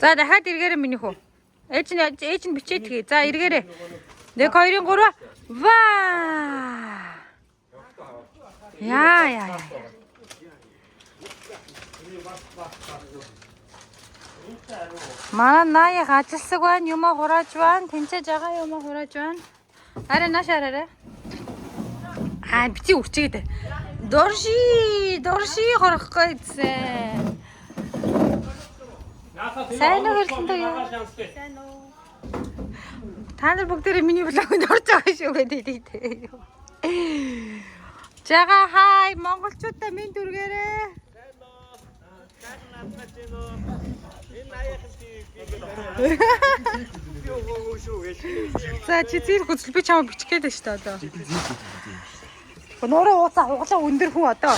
За дахиад эргээрээ миний хүү. Ээж нь бичээд тгий. За эргээрээ. 1 2 3. Ваа! Яа. Манай наяг ажилсаг байна, юмаа хурааж байна, тэнцэж байгаа юмаа хурааж байна. Арай нааш арай. Бити үрчээд. Дорши хорхгүй гэсэн. Сайн уу хэлсэн яа. Сайн уу. Та нар бүгдээрээ миний блогт орж байгаа шүү гэдэг. Жага хай монголчуудаа минь дүргээрээ. За чи зэрэг үзэл би чамаа бичих гээд байна шүү дээ одоо. Нөрөө ууцаа хуглаа өндөр хүн одоо.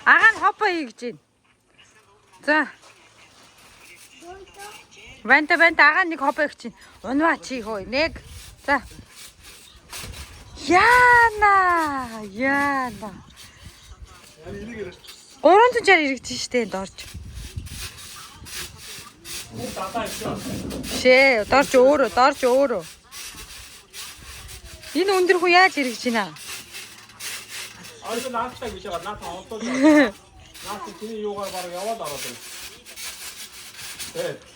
Ага нь хопо хийж гин. За. Ванта ага нэг хопо хийж гин. Унваа чи хөө нэг. За. Яна. 360 иргэжин штэ энд орж. Шээ, дорж өөрөө. Энэ өндөр хүн яаж иргэж байна? нааттай гэж байгаа. Наатаа онцолж байгаа. Наатаа чиний юугаар бараг яваад ороод байна.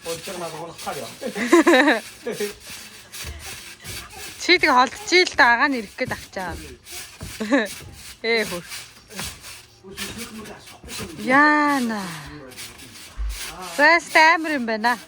Өчигдөр надад хонохтаа яа. Чи тэг холдчихъя л да агаа нь ирэх гээд ахчаа. Хөр. Яана. Зэс таймер юм байна.